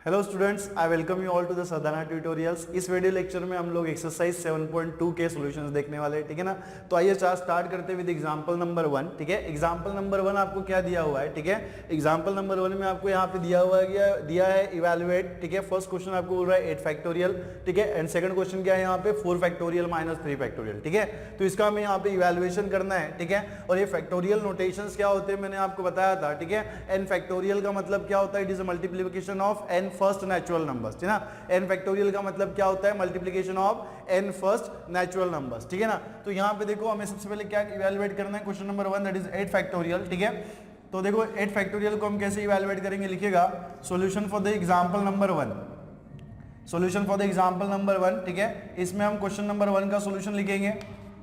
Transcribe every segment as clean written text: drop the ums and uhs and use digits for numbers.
Hello students, I welcome you all to the Sadhna tutorials. इस video lecture में हम लोग एक्सरसाइज 7.2 के सॉल्यूशंस देखने वाले हैं, ठीक है ना। तो आइए स्टार्ट करते विद एग्जांपल नंबर 1, ठीक है। एग्जांपल नंबर 1 आपको क्या दिया हुआ है, ठीक है। एग्जांपल नंबर 1 में आपको यहाँ पे दिया है इवैल्यूएट, ठीक है। फर्स्ट क्वेश्चन आपको बोल रहा है 8 फैक्टोरियल, ठीक है। एंड सेकंड क्वेश्चन क्या है यहाँ पे 4 फैक्टोरियल माइनस 3 फैक्टोरियल, ठीक है। तो इसका हमें यहाँ पे इवैल्यूएशन करना है, ठीक है। और ये फैक्टोरियल नोटेशंस क्या होते हैं मैंने आपको बताया था, ठीक है। एन फैक्टोरियल का मतलब क्या होता है, it is a multiplication of n first natural numbers, ठीक है ना। एन फैक्टोरियल का मतलब क्या होता है, multiplication of n first natural numbers, ठीक है ना। तो यहाँ पे देखो हमें सबसे पहले क्या इवैल्यूएट करना है, question number 1 that is 8 factorial, ठीक है। तो देखो 8 फैक्टोरियल को हम कैसे इवैल्यूएट करेंगे, लिखिएगा solution for the example number 1, solution for the example number 1, ठीक है। इसमें हम क्वेश्चन नंबर 1 का सॉल्यूशन लिखेंगे।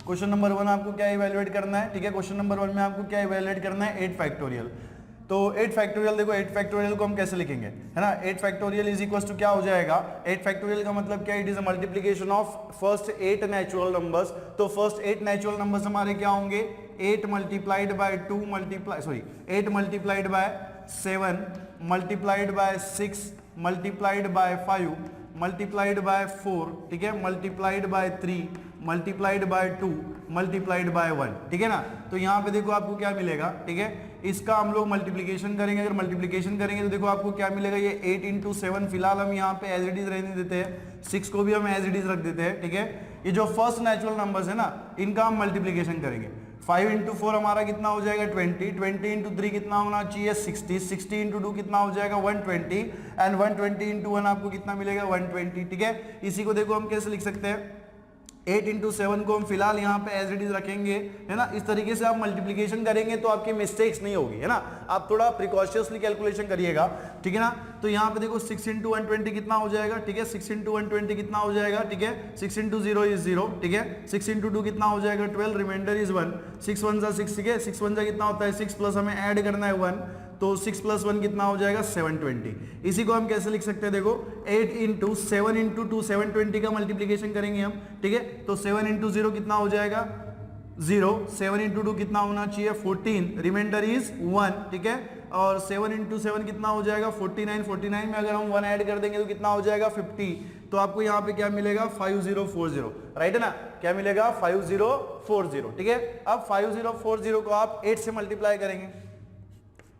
क्वेश्चन नंबर 1 आपको क्या इवैल्यूएट करना है, ठीक है। क्वेश्चन नंबर 1 में आपको क्या इवैल्यूएट करना है, 8 फैक्टोरियल। तो 8 फैक्टोरियल, देखो 8 फैक्टोरियल को हम कैसे लिखेंगे, है ना। 8 फैक्टोरियल इज इक्वल टू क्या हो जाएगा, 8 फैक्टोरियल का मतलब क्या, it is a multiplication of first 8 natural numbers. तो फर्स्ट 8 नेचुरल नंबर्स हमारे क्या होंगे, 8 multiplied by 2 8 multiplied by 7 multiplied by 6 multiplied by 5 multiplied by 4, ठीक है, multiplied by 3 multiplied by 2 multiplied by 1, ठीक है ना। तो यहाँ पे देखो आपको क्या मिलेगा, ठीक है। इसका हम लोग मल्टीप्लिकेशन करेंगे, अगर मल्टीप्लिकेशन करेंगे तो देखो आपको क्या मिलेगा, ये 8 इंटू 7 फिलहाल हम यहाँ पे एज इट इज रहने देते हैं, 6 को भी हम एज इट इज रख देते हैं, ठीक है। ये जो फर्स्ट नेचुरल नंबर्स है ना, इनका हम मल्टीप्लिकेशन करेंगे। 5 इंटू 4 हमारा कितना हो जाएगा 20 इंटू 3 कितना होना चाहिए 60 इंटू 2 कितना हो जाएगा 120 एंड 120 इंटू 1 आपको कितना मिलेगा 120, ठीक है। इसी को देखो हम कैसे लिख सकते हैं, 8 इंटू 7 को हम फिलहाल यहाँ पे एज इट इज रखेंगे, है ना। इस तरीके से आप मल्टीप्लिकेशन करेंगे तो आपकी मिस्टेक्स नहीं होगी, है ना। आप थोड़ा प्रिकॉशियसली कैलकुलेशन करिएगा, ठीक है ना। तो यहाँ पे देखो 6 इंटू 120 कितना हो जाएगा, ठीक है। 6 इंटू 120 कितना हो जाएगा, ठीक है। 6 इंटू 0 इज 0, ठीक है। 6 इंटू 2 कितना हो जाएगा 12, रिमाइंडर इज 1, 6 1 जा 6, ठीक है। 6 1 जा कितना होता है 6 प्लस हमें ऐड करना है 1, तो 6 प्लस 1 कितना हो जाएगा 720। इसी को हम कैसे लिख सकते हैं, देखो 8 इंटू 7 इंटू 2 720 का मल्टीप्लिकेशन करेंगे हम, ठीक है। तो 7 इंटू 0 कितना हो जाएगा 0, 7 इंटू 2 कितना होना चाहिए 14, रिमाइंडर इज 1, ठीक है। और 7 इंटू 7 कितना हो जाएगा 49 में अगर हम 1 ऐड कर देंगे तो कितना हो जाएगा 50। तो आपको यहाँ पे क्या मिलेगा 5040, राइट है ना। क्या मिलेगा 5040, ठीक है। अब 5040 को आप 8 से मल्टीप्लाई करेंगे,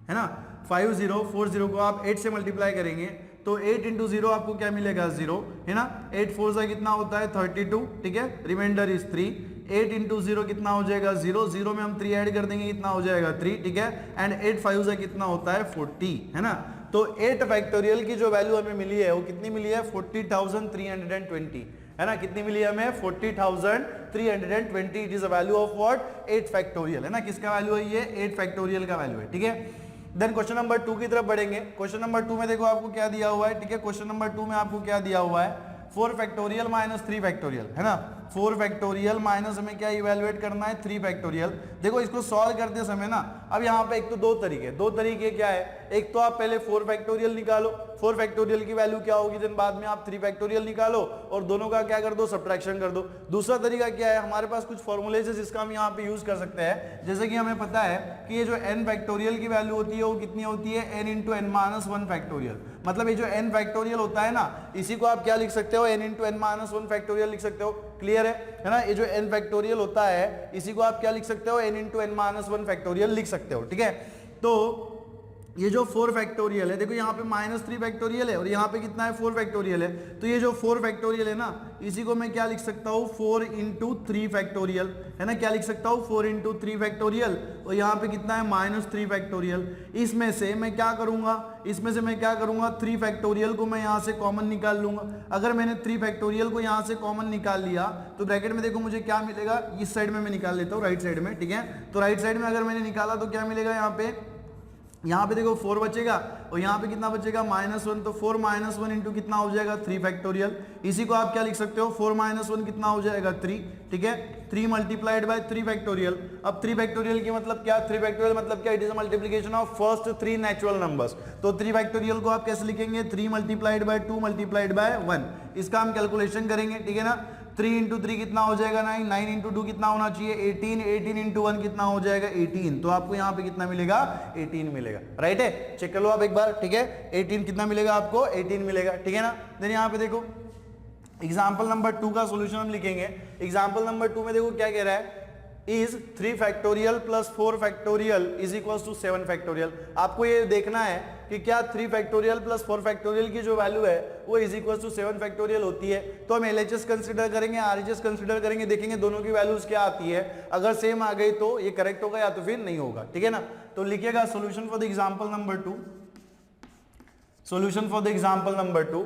है ना। 5040 को आप 8 से मल्टीप्लाई करेंगे तो 8 इंटू 0 आपको क्या मिलेगा 0, है ना। 8 4 से कितना होता है 32, ठीक है। रिमाइंडर इज 3, 8 इंटू 0 कितना हो जाएगा 0, 0 में हम 3 ऐड कर देंगे कितना हो जाएगा 3, ठीक है। एंड 8 5 से कितना होता है 40, है ना। तो 8 फैक्टोरियल की जो वैल्यू हमें मिली है वो कितनी मिली है 40,320, है ना। कितनी मिली है हमें 40,320। It is a value of what 8 factorial, है ना। किसका वैल्यू है ये 8 फैक्टोरियल का वैल्यू है, ठीक है। देन क्वेश्चन नंबर 2 की तरफ बढ़ेंगे। क्वेश्चन नंबर 2 में देखो आपको क्या दिया हुआ है, ठीक है। क्वेश्चन नंबर 2 में आपको क्या दिया हुआ है 4 फैक्टोरियल माइनस 3 फैक्टोरियल, है ना। 4 फैक्टोरियल माइनस हमें क्या इवैल्यूएट करना है 3 फैक्टोरियल। देखो इसको सॉल्व करते समय ना, अब यहाँ पे एक तो दो तरीके क्या है, एक तो आप पहले 4 फैक्टोरियल निकालो, 4 फैक्टोरियल की वैल्यू क्या होगी, देन बाद में आप 3 फैक्टोरियल निकालो और दोनों का क्या कर दो सब्ट्रैक्शन कर दो। दूसरा तरीका क्या है, हमारे पास कुछ फॉर्मूलेज है जिसका हम यहाँ पे यूज कर सकते हैं। जैसे कि हमें पता है कि ये जो n फैक्टोरियल की वैल्यू होती है वो कितनी होती है n into n minus 1 factorial. मतलब ये जो n फैक्टोरियल होता है ना, इसी को आप क्या लिख सकते हो n into n minus 1 factorial लिख सकते हो। क्लियर है ना। ये जो n फैक्टोरियल होता है इसी को आप क्या लिख सकते हो n into n minus 1 factorial लिख सकते हो, ठीक है। तो ये जो 4 फैक्टोरियल है, देखो यहाँ पे -3 फैक्टोरियल है और यहाँ पे कितना है 4 फैक्टोरियल है। तो ये जो 4 फैक्टोरियल है ना, इसी को मैं क्या लिख सकता हूँ 4 इंटू 3 फैक्टोरियल, है ना। क्या लिख सकता हूँ 4 इंटू 3 फैक्टोरियल और यहाँ पे कितना है -3 फैक्टोरियल। इसमें से मैं क्या करूंगा 3 फैक्टोरियल को मैं यहाँ से कॉमन निकाल लूंगा। अगर मैंने 3 फैक्टोरियल को यहाँ से कॉमन निकाल लिया तो ब्रैकेट में देखो मुझे क्या मिलेगा, इस साइड में मैं निकाल लेता हूँ, राइट साइड में, ठीक है। तो राइट साइड में अगर मैंने निकाला तो क्या मिलेगा, यहाँ पे देखो 4 बचेगा और यहाँ पे कितना बचेगा -1, तो 4 - 1 इंटू कितना हो जाएगा 3 फैक्टोरियल। इसी को आप क्या लिख सकते हो 4 - 1 कितना हो जाएगा 3, ठीक है। 3 मल्टीप्लाइड बाय 3 फैक्टोरियल। अब 3 फैक्टोरियल की मतलब क्या, 3 फैक्टोरियल मतलब क्या, it is a multiplication of first 3 natural numbers. तो 3 फैक्टोरियल को आप कैसे लिखेंगे 3 मल्टीप्लाइड बाय 2 मल्टीप्लाइड बाय 1। इसका हम कैलकुलेशन करेंगे, ठीक है ना। 3 इंटू 3 कितना हो जाएगा 9, 9 इंटू 2 कितना होना चाहिए 18, 18 इंटू 1 कितना हो जाएगा 18, तो आपको यहाँ पे कितना मिलेगा 18 मिलेगा, राइट है। चेक कर लो आप एक बार, ठीक है, 18 कितना मिलेगा आपको 18 मिलेगा, ठीक है ना। देन यहाँ पे देखो एग्जाम्पल नंबर 2 का सोल्यूशन हम लिखेंगे। एग्जाम्पल नंबर 2 में देखो क्या कह रहा है, is 3 factorial plus 4 factorial is equals to 7 factorial. आपको ये देखना है कि क्या 3 फैक्टोरियल प्लस 4 फैक्टोरियल की जो वैल्यू है वो इज इक्वल्स टू 7 फैक्टोरियल होती है। तो हम LHS कंसीडर करेंगे, RHS कंसीडर करेंगे, देखेंगे दोनों की वैल्यूज क्या आती है। अगर सेम आ गई तो ये करेक्ट होगा या तो फिर नहीं होगा, ठीक है ना। तो लिखिएगा solution for the example number 2, solution for the example number 2।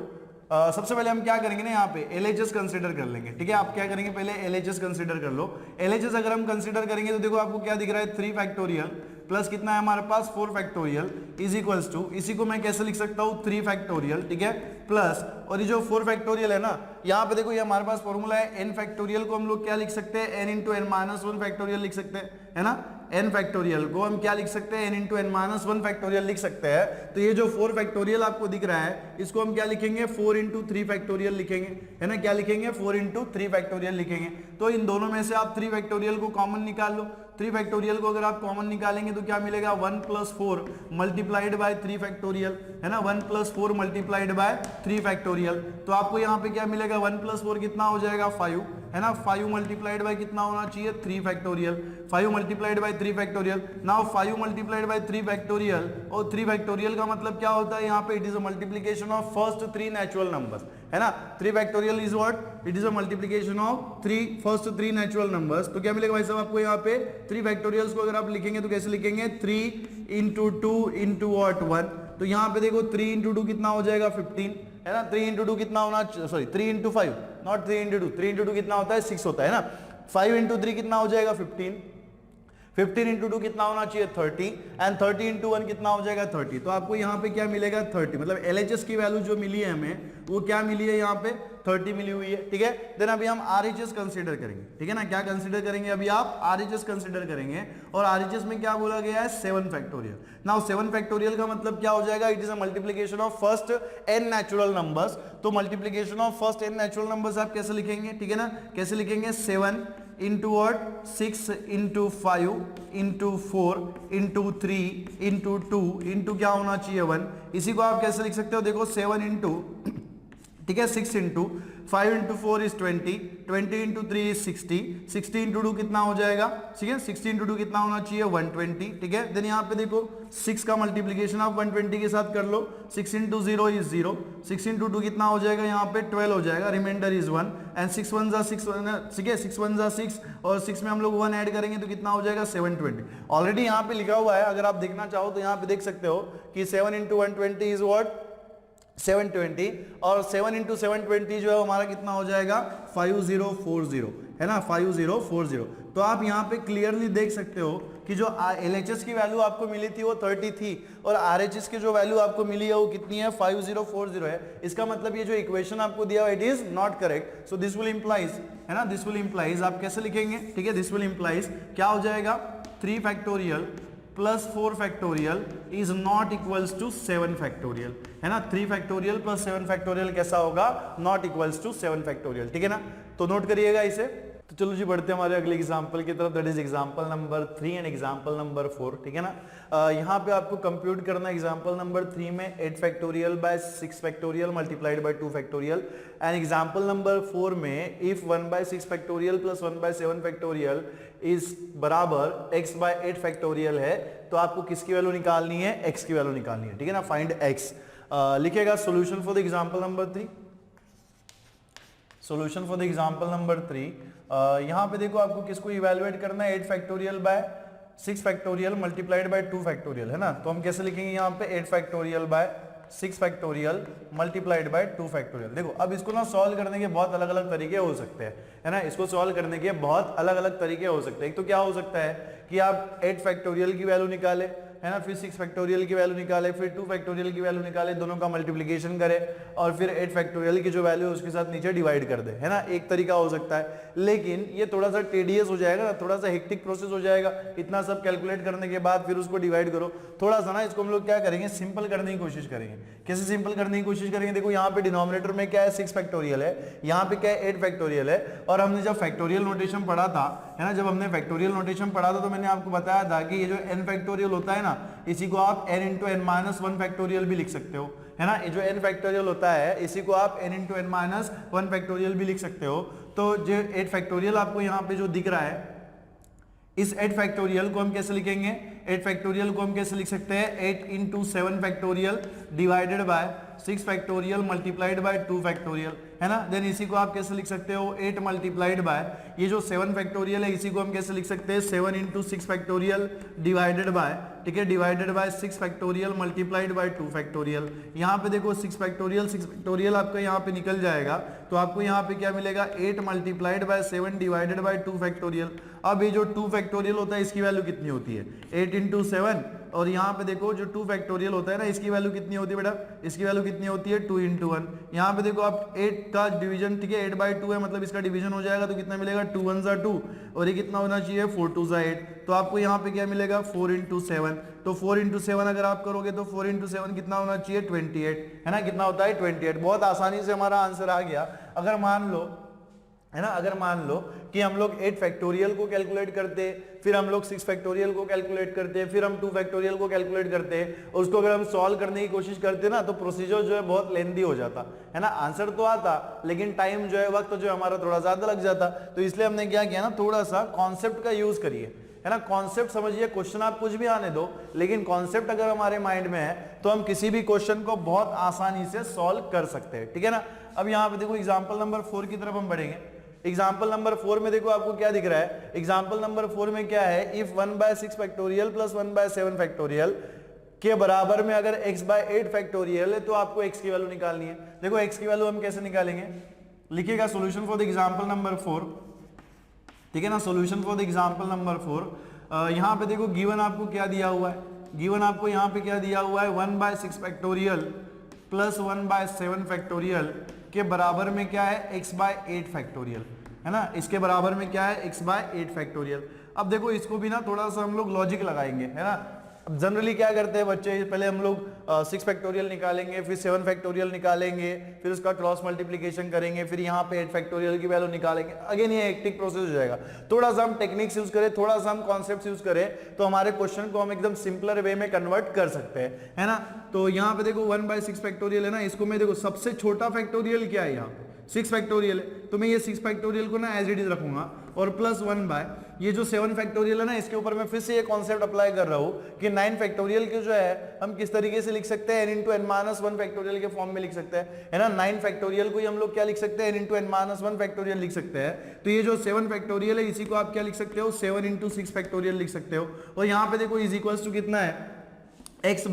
सबसे पहले हम क्या करेंगे ना, यहाँ पे LHS कंसीडर कर लेंगे, ठीक है। आप क्या करेंगे पहले LHS कंसीडर कर लो। LHS अगर हम कंसीडर करेंगे तो देखो आपको क्या दिख रहा है 3 फैक्टोरियल प्लस कितना है हमारे पास 4 फैक्टोरियल इज इक्वल्स टू, इसी को मैं कैसे लिख सकता हूँ 3 फैक्टोरियल, ठीक है, प्लस और ये जो 4 फैक्टोरियल है ना, यहाँ पे देखो ये हमारे पास फॉर्मूला है n फैक्टोरियल को हम लोग क्या लिख सकते हैं n into n minus 1 factorial लिख सकते हैं, है ना। n फैक्टोरियल को हम क्या लिख सकते हैं n into n minus 1 factorial लिख सकते हैं। तो ये जो 4 फैक्टोरियल आपको दिख रहा है इसको हम क्या लिखेंगे 4 इंटू 3 फैक्टोरियल लिखेंगे, है ना। क्या लिखेंगे 4 इंटू 3 फैक्टोरियल लिखेंगे। तो इन दोनों में से आप 3 फैक्टोरियल को कॉमन निकाल लो। 3 फैक्टोरियल को अगर आप कॉमन निकालेंगे तो क्या मिलेगा 1 प्लस 4 मल्टीप्लाइड बाय 3 फैक्टोरियल, है ना। 1 प्लस 4 मल्टीप्लाइड बाय 3 फैक्टोरियल, तो आपको यहाँ पे क्या मिलेगा 1 प्लस 4 कितना हो जाएगा 5, है ना। 5 मल्टीप्लाइड बाय कितना होना चाहिए 3 factorial, 5 multiplied by 3 factorial. Now 5 multiplied by 3 factorial, और 3 फैक्टोरियल का मतलब क्या होता है यहाँ पे, it is a multiplication of first 3 natural numbers, है ना। 3 factorial is what, it is a multiplication of first 3 natural numbers. तो क्या मिलेगा भाई साहब आपको यहाँ पे 3 फैक्टोरियल्स को अगर आप लिखेंगे तो कैसे लिखेंगे 3 इंटू 2 इंटू व्हाट 1। तो यहाँ पे देखो 3 इंटू 2 कितना हो जाएगा 15, है ना। 3 इंटू 2 कितना होना, sorry 3 into 5, not 3 into 2, 3 into 2 कितना होता है 6 होता है ना। 5 इंटू 3 कितना हो जाएगा 15, 15 इंटू 2 कितना होना चाहिए 30, एंड 30 इंटू 1 कितना हो जाएगा 30। तो आपको यहाँ पे क्या मिलेगा 30, मतलब LHS की वैल्यू जो मिली है हमें वो क्या मिली है यहाँ पे 30 मिली हुई है, ठीक है। देन अभी हम RHS कंसीडर करेंगे, ठीक है ना। क्या कंसीडर करेंगे अभी आप RHS कंसीडर करेंगे, और RHS में क्या बोला गया है 7 फैक्टोरियल। नाउ 7 फैक्टोरियल का मतलब क्या हो जाएगा, it is a multiplication of first n natural numbers. तो multiplication of first n natural numbers आप कैसे लिखेंगे, ठीक है ना। कैसे लिखेंगे 7 into what 6 into 5 into 4 into 3 into 2 into क्या होना चाहिए 1। इसी को आप कैसे लिख सकते हो, देखो 7 इंटू, ठीक है, 6 into 5 into 4 is 20, 20 into 3 is 60, 60 into 2 कितना हो जाएगा, ठीक है, 60 इंटू 2 कितना होना चाहिए 120, ठीक है। देन यहाँ पे देखो 6 का मल्टीप्लिकेशन आप 120 के साथ कर लो, 6 इंटू 0 इज 0, 6 इंटू 2 कितना हो जाएगा यहाँ पे 12 हो जाएगा, रिमाइंडर इज 1, एंड 6 1 जा 6, ठीक है, 6 1 जा 6, और 6 में हम लोग 1 ऐड करेंगे तो कितना हो जाएगा 720। ऑलरेडी यहाँ पे लिखा हुआ है, अगर आप देखना चाहो तो यहाँ पे देख सकते हो कि 7 इंटू 120 इज व्हाट 720, और 7 इंटू 720 जो है हमारा कितना हो जाएगा 5040, है ना, 5040। तो आप यहाँ पे क्लियरली देख सकते हो कि जो LHS की वैल्यू आपको मिली थी वो 30 थी, और RHS की जो वैल्यू आपको मिली है वो कितनी है 5040 है। इसका मतलब ये जो इक्वेशन आपको दिया हुआ it is not correct. So this will implies, है ना, दिस विल इंप्लाइज, आप कैसे लिखेंगे, ठीक है, दिस विल इंप्लाइज क्या हो जाएगा 3 factorial plus 4 factorial is not equals to 7 factorial, है ना। 3 फैक्टोरियल प्लस 7 फैक्टोरियल कैसा होगा, नॉट इक्वल्स टू 7 फैक्टोरियल, ठीक है ना। तो नोट करिएगा इसे। तो चलो जी बढ़ते हैं हमारे अगले एग्जांपल की तरफ, that is example number 3 and example number 4, ठीक है ना। यहाँ पे आपको कंप्यूट करना है एग्जांपल नंबर 3 में 8 factorial by 6 factorial multiplied by 2 factorial, and example number 4 में if 1 by 6 factorial plus 1 by 7 factorial is बराबर x बाय 8 फैक्टोरियल है, तो आपको किसकी वैल्यू निकालनी है, x की वैल्यू निकालनी है, ठीक है ना। Find x। लिखिएगा solution for the example number 3, solution for the example number 3। यहाँ पे देखो आपको किसको इवैल्यूएट करना है 8 factorial by 6 factorial multiplied by 2 factorial, है ना। तो हम कैसे लिखेंगे यहाँ पे 8 factorial by 6 factorial multiplied by 2 factorial. देखो अब इसको ना सॉल्व करने के बहुत अलग अलग तरीके हो सकते हैं, है ना। इसको सॉल्व करने के बहुत अलग अलग तरीके हो सकते हैं। एक तो क्या हो सकता है कि आप 8 फैक्टोरियल की वैल्यू निकाले, है ना, फिर 6 फैक्टोरियल की वैल्यू निकाले, फिर 2 फैक्टोरियल की वैल्यू निकाले, दोनों का मल्टीप्लिकेशन करे और फिर 8 फैक्टोरियल की जो वैल्यू है उसके साथ नीचे डिवाइड कर दे, है ना, एक तरीका हो सकता है। लेकिन ये थोड़ा सा टेडियस हो जाएगा, थोड़ा सा हेक्टिक प्रोसेस हो जाएगा, इतना सब कैलकुलेट करने के बाद फिर उसको डिवाइड करो। थोड़ा सा ना इसको हम लोग क्या करेंगे, सिंपल करने की कोशिश करेंगे। कैसे सिंपल करने की कोशिश करेंगे, देखो यहाँ पे डिनोमिनेटर में क्या है 6 फैक्टोरियल है, यहाँ पे क्या है 8 फैक्टोरियल है, और हमने जब फैक्टोरियल नोटेशन पढ़ा था, है ना, जब हमने फैक्टोरियल नोटेशन पढ़ा था तो मैंने आपको बताया था कि ये जो n फैक्टोरियल होता है ना, इसी को आप n into n minus 1 factorial भी लिख सकते हो, है ना, ये जो n फैक्टोरियल होता है इसी को आप n into n minus 1 factorial भी लिख सकते हो। तो जो 8 फैक्टोरियल आपको यहाँ पे जो दिख रहा है, इस 8 फैक्टोरियल को हम कैसे लिखेंगे, 8 फैक्टोरियल को हम कैसे लिख सकते हैं, 8 into 7 factorial divided by 6 factorial multiplied by 2 factorial, है ना। देन इसी को आप कैसे लिख सकते हो, 8 मल्टीप्लाइड बाय ये जो 7 फैक्टोरियल है इसी को हम कैसे लिख सकते हैं, 7 इंटू 6 फैक्टोरियल डिवाइडेड बाय, ठीक है, divided by 6 factorial multiplied by 2 factorial. यहाँ पे देखो 6 फैक्टोरियल आपका यहाँ पे निकल जाएगा, तो आपको यहाँ पे क्या मिलेगा, 8 multiplied by 7 divided by 2 factorial. अब ये जो 2 फैक्टोरियल होता है इसकी वैल्यू कितनी होती है, 8 इंटू 7, और यहाँ पे देखो जो 2 फैक्टोरियल होता है ना, इसकी वैल्यू कितनी होती है बेटा, इसकी वैल्यू कितनी होती है, 2 इंटू 1। यहाँ पे देखो आप 8 का डिवीजन, ठीक है, 8/2 है, मतलब इसका डिवीजन हो जाएगा, तो कितना मिलेगा, 2 1 ज़ा 2, और ये कितना होना चाहिए, 4 2 ज़ा 8, तो आपको यहाँ पे क्या मिलेगा, 4 इंटू 7। तो 4 इंटू 7 अगर आप करोगे तो 4 इंटू 7 कितना होना चाहिए, 28, है ना, कितना होता है 28। बहुत आसानी से हमारा आंसर आ गया। अगर मान लो, है ना, अगर मान लो कि हम लोग 8 फैक्टोरियल को कैलकुलेट करते, फिर हम लोग 6 फैक्टोरियल को कैलकुलेट करते, फिर हम 2 फैक्टोरियल को कैलकुलेट करते, और उसको अगर हम सॉल्व करने की कोशिश करते ना, तो प्रोसीजर जो है बहुत लेंथी हो जाता, है ना, आंसर तो आता लेकिन टाइम जो है, वक्त जो है हमारा थोड़ा ज्यादा लग जाता। तो इसलिए हमने क्या किया ना, थोड़ा सा कॉन्सेप्ट का यूज करिए, है ना, कॉन्सेप्ट समझिए। क्वेश्चन आप कुछ भी आने दो, लेकिन कॉन्सेप्ट अगर हमारे माइंड में है तो हम किसी भी क्वेश्चन को बहुत आसानी से सॉल्व कर सकते हैं, ठीक है ना। अब यहाँ पे देखो एग्जाम्पल नंबर 4 की तरफ हम बढ़ेंगे। एग्जाम्पल नंबर 4 में देखो आपको क्या दिख रहा है, एग्जाम्पल नंबर 4 में क्या है, इफ 1/6 फैक्टोरियल प्लस 1/7 फैक्टोरियल के बराबर में अगर x/8 फैक्टोरियल है तो आपको x की वैल्यू निकालनी है। देखो x की वैल्यू हम कैसे निकालेंगे, लिखिएगा solution for the example number 4, ठीक है ना, solution for the example number 4। यहाँ पे देखो गिवन आपको क्या दिया हुआ है, गिवन आपको यहाँ पे क्या दिया हुआ है, 1/6 फैक्टोरियल प्लस 1/7 फैक्टोरियल के बराबर में क्या है, x/8 फैक्टोरियल, है ना, इसके बराबर में क्या है, x/8 फैक्टोरियल। अब देखो इसको भी ना थोड़ा सा हम लोग लॉजिक लगाएंगे, है ना। अब जनरली क्या करते हैं बच्चे, पहले हम लोग 6 फैक्टोरियल निकालेंगे, फिर 7 फैक्टोरियल निकालेंगे, फिर उसका क्रॉस मल्टीप्लिकेशन करेंगे, फिर यहाँ पे 8 फैक्टोरियल की वैल्यू निकालेंगे। अगेन ये हेक्टिक प्रोसेस हो जाएगा। थोड़ा सा हम टेक्निक्स यूज करें, थोड़ा सा हम कॉन्सेप्ट यूज करें, तो हमारे क्वेश्चन को हम एकदम सिंपलर वे में कन्वर्ट कर सकते हैं, है ना। तो यहाँ पे देखो 1/6 फैक्टोरियल है ना, इसको मैं देखो सबसे छोटा फैक्टोरियल क्या है, यहाँ 6 फैक्टोरियल है, तो मैं ये 6 फैक्टोरियल को ना एज इट इज रखूंगा, और प्लस 1/ ये जो 7 फैक्टोरियल है ना, इसके ऊपर मैं फिर से ये कॉन्सेप्ट अप्लाई कर रहा हूँ कि 9 फैक्टोरियल के जो है हम किस तरीके से लिख सकते हैं, n into n minus 1 factorial के फॉर्म में लिख सकते हैं, है ना। 9 फैक्टोरियल को ही हम लोग क्या लिख सकते हैं, n into n minus 1 factorial लिख सकते हैं। तो ये जो 7 फैक्टोरियल है इसी को आप क्या लिख सकते हो, 7 इंटू 6 फैक्टोरियल लिख सकते हो। और यहाँ पे देखो इज इक्वल्स टू कितना है, x/,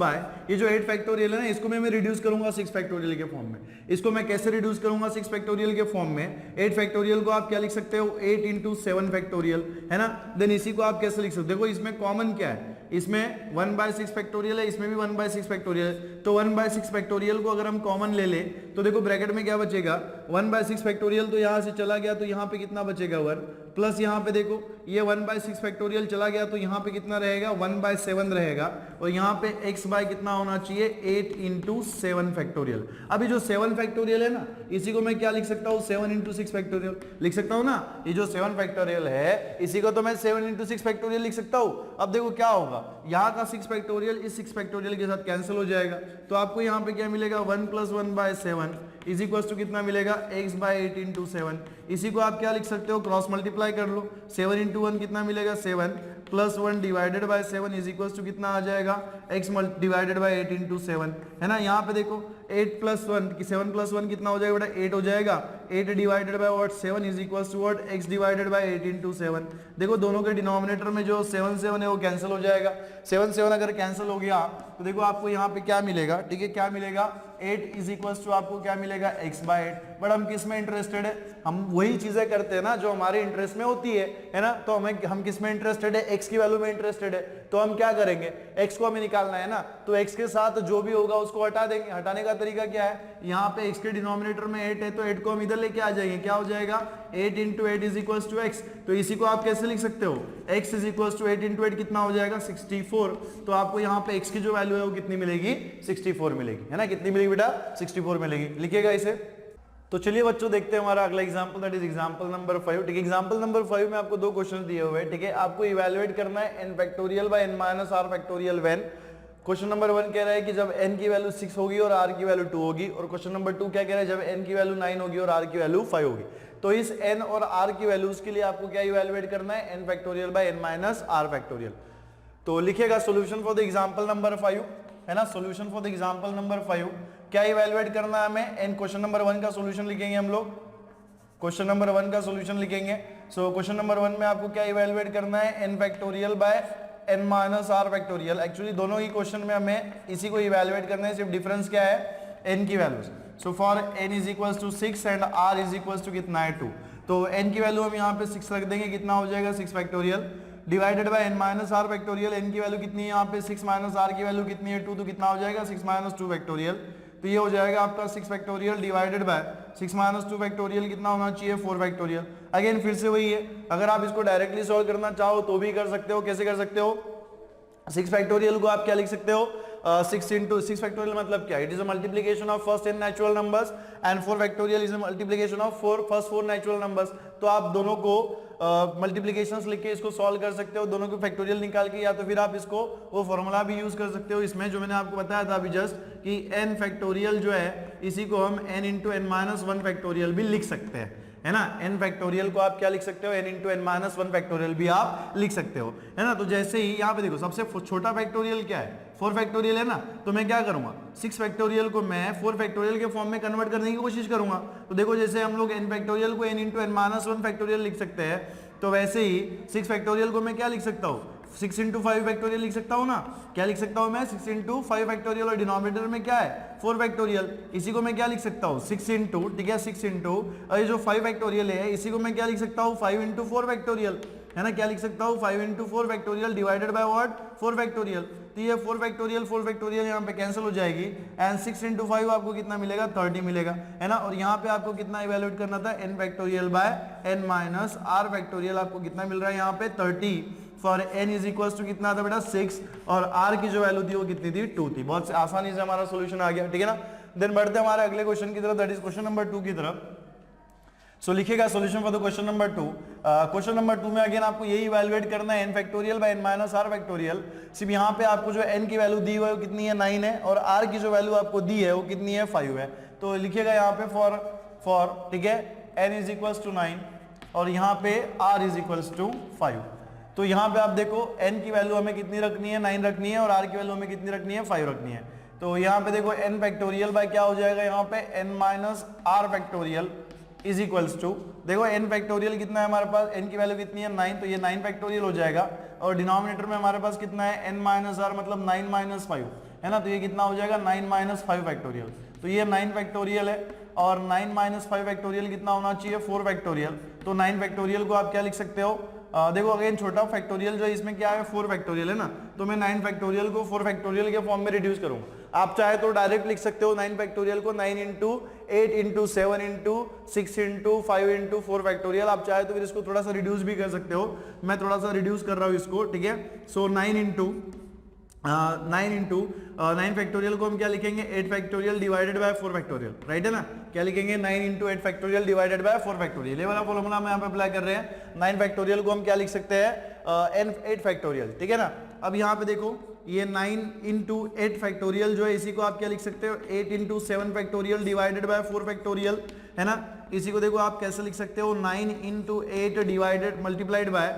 ये जो 8 फैक्टोरियल है ना, इसको मैं रिड्यूस करूंगा 6 फैक्टोरियल के फॉर्म में। इसको मैं कैसे रिड्यूस करूंगा 6 फैक्टोरियल के फॉर्म में, 8 फैक्टोरियल को आप क्या लिख सकते हो, 8 इंटू 7 फैक्टोरियल, है ना। देन इसी को आप कैसे लिख सकते हो, देखो इसमें कॉमन क्या है, इसमें 1/6 फैक्टोरियल है, इसमें भी 1/6 फैक्टोरियल है, तो 1/6 फैक्टोरियल को अगर हम कॉमन ले ले तो देखो ब्रैकेट में क्या बचेगा, 1/6 फैक्टोरियल तो यहाँ से चला गया, तो यहाँ पे कितना बचेगा 1, प्लस यहाँ पे देखो ये 1/6 फैक्टोरियल चला गया, तो यहाँ पे कितना रहेगा, 1/7 रहेगा, और यहाँ पे x/ कितना होना चाहिए, 8 इंटू 7 फैक्टोरियल। अभी जो 7 फैक्टोरियल है ना, इसी को मैं क्या लिख सकता हूँ, 7 इंटू 6 फैक्टोरियल लिख सकता हूँ ना। ये जो 7 फैक्टोरियल है इसी को तो मैं 7 इंटू 6 फैक्टोरियल लिख सकता हूँ। अब देखो क्या होगा, यहाँ का 6 फैक्टोरियल इस 6 फैक्टोरियल के साथ कैंसिल हो जाएगा, तो आपको यहाँ पे क्या मिलेगा, 1 प्लस 1/7 इज इक्वल टू कितना मिलेगा, x/8 इंटू 7। इसी को आप क्या लिख सकते हो, क्रॉस मल्टीप्लाई कर लो, 7 इंटू 1 कितना मिलेगा, 7 plus 1 divided by 7 is equal to कितना आ जाएगा, x डिवाइडेड बाय 8 इंटू 7, है ना। यहाँ पे देखो 8 प्लस 1 7 प्लस 1 कितना हो जाएगा बेटा, 8 हो जाएगा, 8 divided by what 7 is equal to what x divided by 8 into 7। देखो दोनों के डिनोमिनेटर में जो 7 7 है वो कैंसिल हो जाएगा। 7 7 अगर कैंसिल हो गया तो देखो आपको यहाँ पे क्या मिलेगा, ठीक है, क्या मिलेगा 8 इज इक्वल टू आपको क्या मिलेगा x बाय 8। बट हम किस में इंटरेस्टेड है, हम वही चीजें करते हैं ना जो हमारे इंटरेस्ट में होती है ना। तो हम किस में इंटरेस्टेड है, x की वैल्यू में इंटरेस्टेड है। तो हम क्या करेंगे, x को हमें निकालना है ना, तो x के साथ जो भी होगा उसको हटा देंगे। हटाने का तरीका क्या है, यहाँ पे x के डिनोमिनेटर में 8 है तो 8 को हम इधर लेके आ जाएंगे, क्या हो जाएगा 8 into 8 is equal to x। तो इसी को आप कैसे लिख सकते हो, x is equal to 8 into 8 कितना हो जाएगा 64। तो आपको यहाँ पे x की जो वैल्यू है वो कितनी मिलेगी 64 मिलेगी, है ना। कितनी मिलेगी बेटा 64 मिलेगी, लिखिएगा इसे। तो चलिए बच्चों देखते हैं हमारा अगला example, that is example number 5। ठीक है, एग्जांपल नंबर 5 में आपको दो क्वेश्चन दिए हुए हैं। ठीक है, आपको इवैल्यूएट करना है n factorial by n minus r factorial when. Question number 1 कह रहा है कि जब n की वैल्यू 6 होगी और r की वैल्यू 2 होगी, और क्वेश्चन नंबर 2 क्या कह रहा है, जब n की वैल्यू 9 होगी और r की वैल्यू 5 होगी। तो इस n और r की वैल्यूज के लिए आपको क्या इवैल्यूएट करना है, n factorial by n minus r factorial. तो लिखिएगा solution for the example number 5, है ना, solution for the example number 5। क्या इवैल्यूएट करना है हमें, n क्वेश्चन नंबर 1 का सॉल्यूशन लिखेंगे हम लोग, क्वेश्चन नंबर 1 का सॉल्यूशन लिखेंगे। सो क्वेश्चन नंबर 1 में आपको क्या इवैल्यूएट करना है, n factorial by n minus r factorial. Actually दोनों ही क्वेश्चन में हमें इसी को इवैल्यूएट करना है, सिर्फ डिफरेंस क्या है n की values. So for n is equals to 6 and r is equals to कितना है 2। तो n की वैल्यू हम यहाँ पे 6 रख देंगे, कितना हो जाएगा 6 factorial divided by n minus r factorial. n की वैल्यू कितनी है यहाँ पे 6 माइनस r की वैल्यू कितनी है 2, तो कितना हो जाएगा 6 माइनस 2 फैक्टोरियल। तो ये हो जाएगा आपका 6 factorial divided by 6 minus 2 factorial कितना होना चाहिए 4 फैक्टोरियल। अगेन फिर से वही है, अगर आप इसको डायरेक्टली सॉल्व करना चाहो तो भी कर सकते हो। कैसे कर सकते हो, 6 फैक्टोरियल को आप क्या लिख सकते हो, 6 इंटू 6 फैक्टोरियल मतलब क्या, it is a multiplication of first n natural numbers and 4 factorial is a multiplication of first 4 natural numbers. तो आप दोनों को मल्टीप्लिकेशंस लिख के इसको सॉल्व कर सकते हो, दोनों को फैक्टोरियल निकाल के, या तो फिर आप इसको वो फॉर्मूला भी यूज कर सकते हो इसमें जो मैंने आपको बताया था अभी जस्ट, कि n फैक्टोरियल जो है इसी को हम n into n minus 1 factorial भी लिख सकते हैं, है ना। n फैक्टोरियल को आप क्या लिख सकते हो, n into n minus 1 factorial भी आप लिख सकते हो, है ना। तो जैसे ही यहाँ पे देखो सबसे छोटा फैक्टोरियल क्या है 4 फैक्टोरियल, है ना। तो मैं क्या करूंगा 6 फैक्टोरियल को मैं 4 फैक्टोरियल के फॉर्म में कन्वर्ट करने की कोशिश करूंगा। तो देखो जैसे हम लोग n फैक्टोरियल को n into n minus 1 factorial लिख सकते हैं, तो वैसे ही 6 फैक्टोरियल को मैं क्या लिख सकता हूँ 6 इंटू 5 फैक्टोरियल लिख सकता हूँ ना। क्या लिख सकता हूँ मैं 6 इंटू 5 फैक्टोरियल, और डिनोमिनेटर में क्या है 4 फैक्टोरियल। इसी को मैं क्या लिख सकता हूँ 6 इंटू, ठीक है 6 इंटू, और ये जो 5 फैक्टोरियल है इसी को मैं क्या लिख सकता हूँ 5 इंटू 4 फैक्टोरियल, है ना। क्या लिख सकता हूँ 5 into 4 factorial divided by what 4 factorial. तो ये 4 फैक्टोरियल यहाँ पे कैंसिल हो जाएगी, एंड 6 इंटू 5 आपको कितना मिलेगा 30 मिलेगा, है ना। और यहाँ पे आपको कितना इवैल्यूएट करना था n factorial by n minus r factorial, आपको कितना मिल रहा है यहाँ पे 30 for n is equals to कितना था बेटा 6, और r की जो वैल्यू थी वो कितनी थी 2 थी। बहुत आसानी से हमारा सोल्यूशन आ गया, ठीक है ना। देन बढ़ते हमारे अगले क्वेश्चन की तरफ, दैट इज क्वेश्चन नंबर 2 की तरफ। सो लिखिएगा solution for the question number 2। Question number 2 में अगेन आपको यही इवैल्यूएट करना है n factorial by n minus r factorial. सिर्फ यहाँ पे आपको जो n की वैल्यू दी हुई है वो कितनी है 9 है, और r की जो वैल्यू आपको दी है वो कितनी है 5 है। तो लिखिएगा यहाँ पे फॉर ठीक है n इज इक्वल्स टू 9 और यहाँ पे r इज इक्वल्स टू 5। तो यहाँ पे आप देखो n की वैल्यू हमें कितनी रखनी है 9 रखनी है, और r की वैल्यू हमें कितनी रखनी है 5 रखनी है। तो यहाँ पे देखो n फैक्टोरियल बाय क्या हो जाएगा यहाँ पे n minus r factorial is equals to, देखो n फैक्टोरियल कितना है हमारे पास, n की वैल्यू कितनी है 9, तो ये 9 फैक्टोरियल हो जाएगा, और डिनोमिनेटर में हमारे पास कितना है n माइनस r मतलब 9 माइनस 5, है ना। तो ये कितना हो जाएगा 9 माइनस 5 फैक्टोरियल। तो ये 9 फैक्टोरियल है, और 9 माइनस 5 फैक्टोरियल कितना होना चाहिए 4 फैक्टोरियल। तो 9 फैक्टोरियल को आप क्या लिख सकते हो, देखो अगेन छोटा फैक्टोरियल जो इसमें क्या है 4 फैक्टोरियल है ना, तो मैं 9 फैक्टोरियल को 4 फैक्टोरियल के फॉर्म में रिड्यूस करूंगा। आप चाहे तो डायरेक्ट लिख सकते हो 9 फैक्टोरियल को 9 into 8 into 7 into 6 into 5 into 4 factorial. आप चाहे तो फिर इसको थोड़ा सा रिड्यूस भी कर सकते हो, मैं थोड़ा सा रिड्यूस कर रहा हूँ इसको, ठीक है। सो 9 इंटू 9 फैक्टोरियल को हम क्या लिखेंगे 8 factorial divided by 4 factorial, right है ना। क्या लिखेंगे 9 into 8 factorial divided by 4 factorial. ये वाला फॉर्मूला हम यहाँ पे अप्लाई कर रहे हैं। 9 फैक्टोरियल को हम क्या लिख सकते हैं 8 फैक्टोरियल, ठीक है ना। अब यहाँ पे देखो ये 9 इंटू 8 फैक्टोरियल जो है इसी को आप क्या लिख सकते हो 8 into 7 factorial divided by 4 factorial, है ना। इसी को देखो आप कैसे लिख सकते हो 9 into 8 divided multiplied by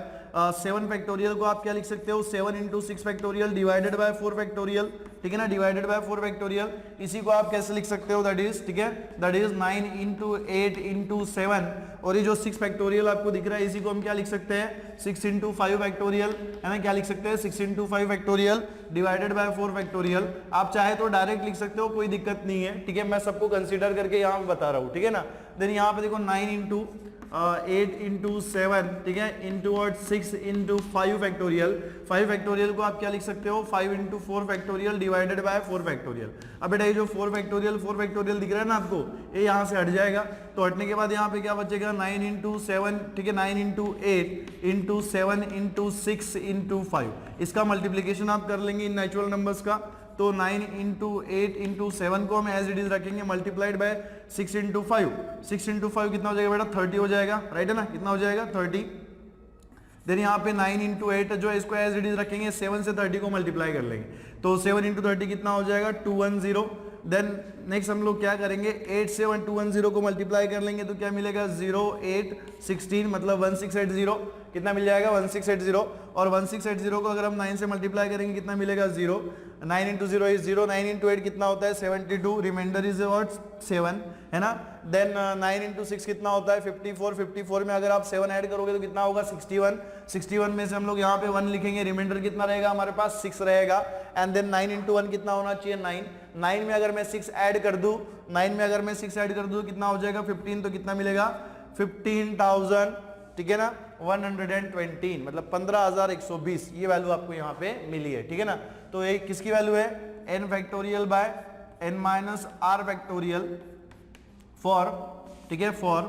7 factorial को आप क्या लिख सकते हो 7 into 6 factorial divided by 4 factorial, ठीक है ना, डिवाइडेड बाय 4 फैक्टोरियल। इसी को आप कैसे लिख सकते हो, दैट इज, ठीक है, दैट इज 9 इंटू 8 इंटू 7, और ये जो 6 फैक्टोरियल आपको दिख रहा है इसी को हम क्या लिख सकते हैं, 6 इंटू 5 फैक्टोरियल, है ना, क्या लिख सकते हैं, 6 into 5 factorial divided by 4 factorial. आप चाहे तो डायरेक्ट लिख सकते हो, कोई दिक्कत नहीं है, ठीक है, मैं सबको कंसीडर करके यहाँ पे बता रहा हूँ, ठीक है ना। देन यहाँ पे देखो 9 इंटू 8 इंटू 7, ठीक है, इंटू और 6 इंटू 5 फैक्टोरियल। 5 फैक्टोरियल को आप क्या लिख सकते हो, 5 into 4 factorial divided by 4 factorial. अब बेटा ये जो 4 फैक्टोरियल दिख रहा है ना आपको, ये यहाँ से हट जाएगा, तो हटने के बाद यहाँ पे क्या बचेगा, 9 इंटू 7, ठीक है, 9 इंटू 8 इंटू 7 इंटू 6 इंटू 5। इसका मल्टीप्लीकेशन आप कर लेंगे इन नेचुरल नंबर्स का, तो 9 इंटू 8 इंटू 7 को हम एज इट इज रखेंगे मल्टीप्लाइड बाय 6 इंटू 5। 6 इंटू 5 कितना हो जाएगा बेटा, 30 हो जाएगा, राइट है ना, कितना हो जाएगा 30। देन यहाँ पे 9 इंटू 8 जो है इसको एज इट इज रखेंगे, 7 से 30 को मल्टीप्लाई कर लेंगे, तो 7 इंटू 30 कितना हो जाएगा 210। देन नेक्स्ट हम लोग क्या करेंगे, 8 से 210 को मल्टीप्लाई कर लेंगे तो क्या मिलेगा 0 8 16 मतलब 1680, कितना मिल जाएगा 1680। और 1680 को अगर हम 9 से मल्टीप्लाई करेंगे कितना मिलेगा 0, 9 इंटू 0 इज 0, 9 इंटू 8 कितना होता है 72, रिमाइंडर इज व्हाट 7, है ना। देन 9 इंटू 6 कितना होता है 54, 54 में अगर आप 7 ऐड करोगे तो कितना होगा 61, 61 में से हम लोग यहाँ पे 1 लिखेंगे, रिमाइंडर कितना रहेगा हमारे पास 6 रहेगा। एंड देन 9 इंटू 1 कितना होना चाहिए 9, 9 में अगर मैं 6 ऐड कर दूं, 9 में अगर मैं 6 ऐड कर दूं कितना हो जाएगा 15, तो कितना मिलेगा 15,000, ठीक है ना, 120 मतलब 15,120, ये वैल्यू आपको यहाँ पे मिली है, ठीक है ना। तो ये किसकी वैल्यू है, n factorial by n minus r factorial for, ठीक है, for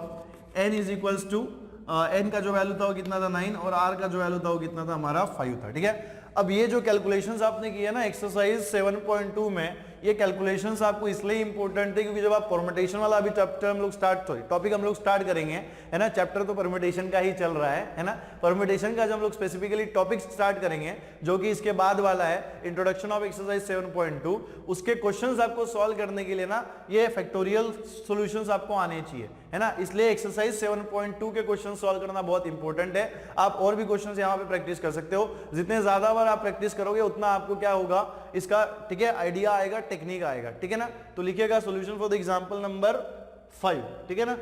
n is equals to n का जो वैल्यू था वो कितना था 9 और r का जो वैल्यू था वो कितना था हमारा 5 था, ठीक है। अब ये जो कैलकुलेशंस आपने किया ना एक्सरसाइज 7.2 में, ये कैलकुलेशंस आपको इसलिए इंपॉर्टेंट है क्योंकि जब आप परम्यूटेशन वाला अभी चैप्टर हम लोग टॉपिक हम लोग स्टार्ट करेंगे, है ना, चैप्टर तो परम्यूटेशन का ही चल रहा है ना, परम्यूटेशन का जब हम लोग स्पेसिफिकली टॉपिक स्टार्ट करेंगे जो कि इसके बाद वाला है इंट्रोडक्शन ऑफ एक्सरसाइज 7.2, उसके क्वेश्चंस आपको सॉल्व करने के लिए ना ये फैक्टोरियल सॉल्यूशंस आपको आने चाहिए, है ना, इसलिए एक्सरसाइज 7.2 के क्वेश्चन सॉल्व करना बहुत इंपॉर्टेंट है। आप और भी क्वेश्चंस यहाँ पे प्रैक्टिस कर सकते हो, जितने ज्यादा बार आप प्रैक्टिस करोगे उतना आपको क्या होगा इसका, ठीक है, आइडिया आएगा, टेक्निक आएगा, ठीक है ना। तो लिखिएगा solution for the example number 5, ठीक है ना।